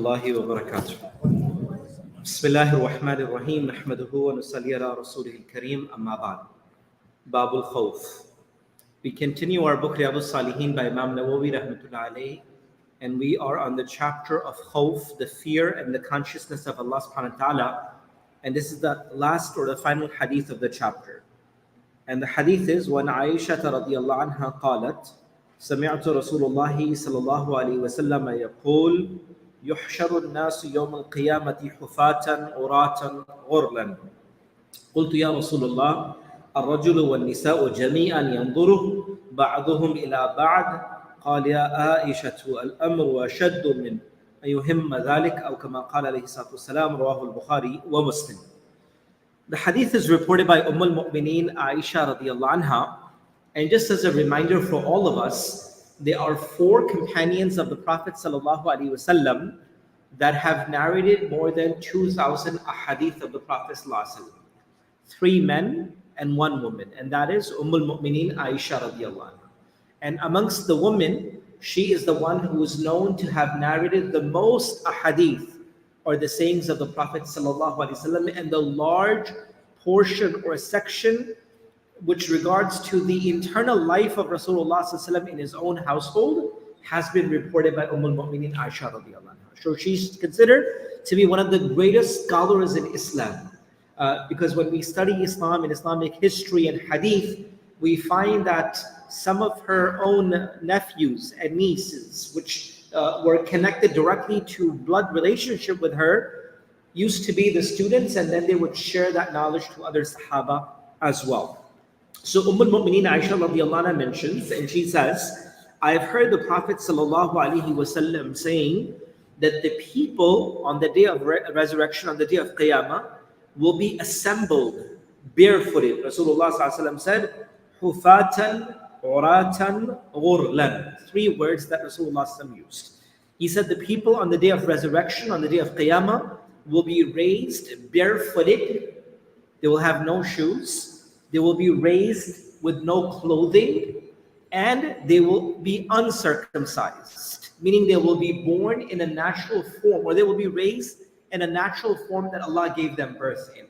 الله وبركاته. بسم الله الرحمن الرحيم. نحمده ونصلي على رسوله الكريم. أما بعد. Bab al-Khawf. We continue our book Riyad-us Saliheen by Imam Nawawi rahmatullah alayhi, and we are on the chapter of Khawf, the fear and the consciousness of Allah subhanahu wa ta'ala. And this is the last or the final hadith of the chapter. And the hadith is وَعَنْ عَائِشَةَ رَضِيَ اللَّهُ عَنْهَا قَالَتْ سمعت رسول الله صلى الله عليه وسلم يقول يحشر الناس يوم القيامة حفاة عراة غرلا قلت يا رسول الله الرجل والنساء جميعا ينظر بعضهم إلى بعض قال يا عائشة الأمر أشد من أن يهم ذلك أو كما قال عليه الصلاة والسلام رواه البخاري ومسلم. The hadith is reported by al-Mu'mineen Aisha radiyallahu anha. And just as a reminder for all of us, there are four companions of the Prophet sallallahu alaihi wasallam that have narrated more than 2,000 ahadith of the Prophet sallallahu alaihi wasallam. 3 men and 1 woman, and that is al-Mu'mineen Aisha radiyallahu anha. And amongst the women, she is the one who is known to have narrated the most ahadith, or the sayings of the Prophet sallallahu alaihi wasallam, and the large portion or section which regards to the internal life of Rasulullah sallallahu alaihi wasallam in his own household has been reported by al-Mu'mineen Aisha radiyallahu anha. So she's considered to be one of the greatest scholars in Islam. Because when we study Islam and Islamic history and hadith, we find that some of her own nephews and nieces, which were connected directly to blood relationship with her, used to be the students, and then they would share that knowledge to other Sahaba as well. So al-Mu'mineen Aisha radiyallahu anha mentions, and she says, I've heard the Prophet sallallahu alaihi wasallam saying that the people on the day of resurrection, on the day of Qiyamah, will be assembled barefooted. Rasulullah sallallahu alaihi wasallam said, Hufatan, Uratan, Ghurlan. 3 words that Rasulullah sallallahu alaihi wasallam used. He said the people on the day of resurrection, on the day of Qiyamah, will be raised barefooted. They will have no shoes. They will be raised with no clothing, and they will be uncircumcised, meaning they will be born in a natural form, or they will be raised in a natural form that Allah gave them birth in.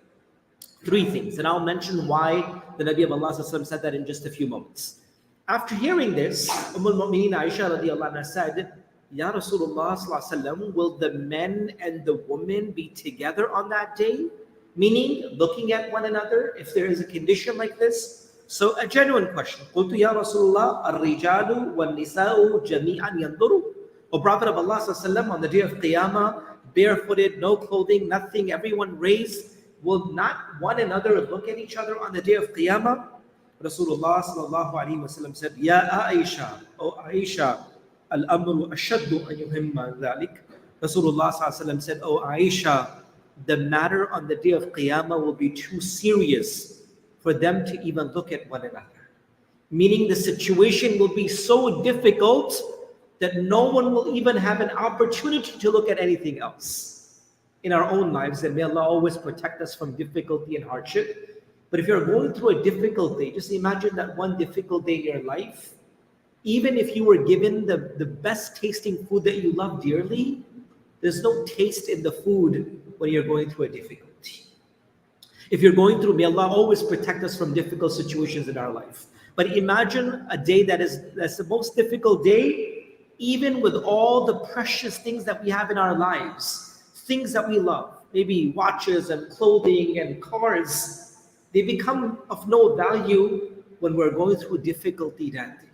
3 things, and I'll mention why the Nabi of Allah said that in just a few moments. After hearing this, al-Mu'mineen Aisha radiyallahu anha said, Ya Rasulullah sallallahu alaihi wasallam, will the men and the women be together on that day? Meaning, looking at one another, if there is a condition like this. So a genuine question. قُلْتُ يَا رَسُولُ اللَّهِ الرِّجَالُ وَالنِّسَاءُ جَمِيعًا يَنْظُرُ. O Prophet of Allah sallallahu on the day of Qiyamah, barefooted, no clothing, nothing, everyone raised, will not one another look at each other on the day of Qiyamah? Rasulullah sallallahu alaihi wasallam said, Ya Aisha, O Aisha, al-amru ashaddu an yuhimma dhalik. Rasulullah sallallahu alaihi wasallam said, O Aisha, the matter on the day of Qiyamah will be too serious for them to even look at one another. Meaning the situation will be so difficult that no one will even have an opportunity to look at anything else in our own lives. And may Allah always protect us from difficulty and hardship. But if you're going through a difficult day, just imagine that one difficult day in your life, even if you were given the best tasting food that you love dearly, there's no taste in the food when you're going through a difficulty. If you're going through, may Allah always protect us from difficult situations in our life. But imagine a day that's the most difficult day, even with all the precious things that we have in our lives, things that we love, maybe watches and clothing and cars, they become of no value when we're going through difficulty that day.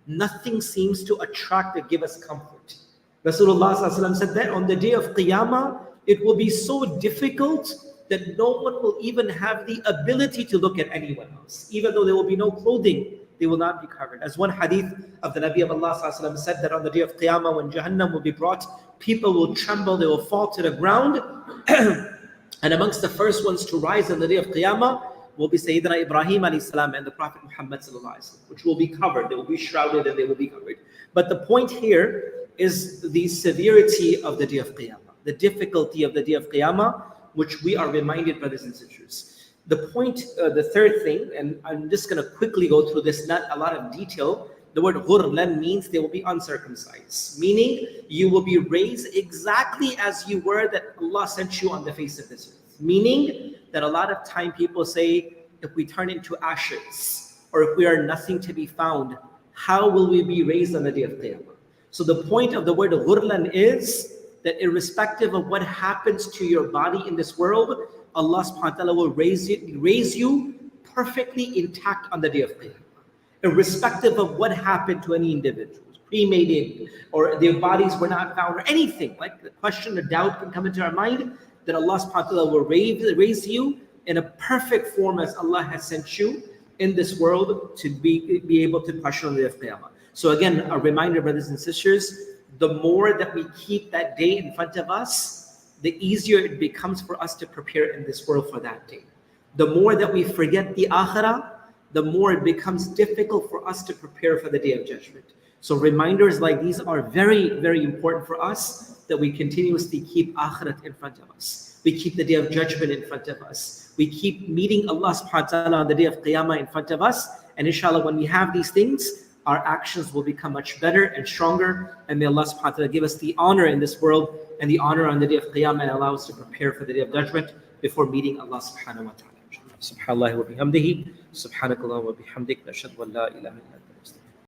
Nothing seems to attract or give us comfort. Rasulullah ﷺ said that on the day of Qiyamah, it will be so difficult that no one will even have the ability to look at anyone else. Even though there will be no clothing, they will not be covered. As one hadith of the Nabi of Allah ﷺ said, that on the day of Qiyamah, when Jahannam will be brought, people will tremble, they will fall to the ground. And amongst the first ones to rise on the day of Qiyamah will be Sayyidina Ibrahim alayhi salam and the Prophet Muhammad sallallahu alaihi wasallam, which will be covered. They will be shrouded and they will be covered. But the point here is the severity of the day of Qiyamah, the difficulty of the day of Qiyamah, which we are reminded, brothers and sisters. The point, the third thing, and I'm just going to quickly go through this, not a lot of detail. The word ghurlan means they will be uncircumcised, meaning you will be raised exactly as you were that Allah sent you on the face of this earth. Meaning that a lot of time people say, if we turn into ashes, or if we are nothing to be found, how will we be raised on the day of Qiyamah? So the point of the word ghurlan is that irrespective of what happens to your body in this world, Allah subhanahu wa ta'ala will raise you perfectly intact on the day of Qiyamah. Irrespective of what happened to any individuals, cremated, or their bodies were not found, or anything, like the question or doubt can come into our mind, that Allah subhanahu wa ta'ala will raise you in a perfect form as Allah has sent you in this world to be able to question on the day of Qiyamah. So again, a reminder, brothers and sisters, the more that we keep that day in front of us, the easier it becomes for us to prepare in this world for that day. The more that we forget the akhirah, the more it becomes difficult for us to prepare for the day of judgment. So reminders like these are very, very important for us, that we continuously keep akhirat in front of us. We keep the day of judgment in front of us. We keep meeting Allah subhanahu wa ta'ala on the day of qiyamah in front of us. And inshallah, when we have these things, our actions will become much better and stronger. And may Allah subhanahu wa ta'ala give us the honor in this world and the honor on the day of qiyamah, and allow us to prepare for the day of judgment before meeting Allah subhanahu wa ta'ala. Subhanallah wa bihamdihi, subhanakallah wa bihamdik, nashhadu an la ilaha illa anta.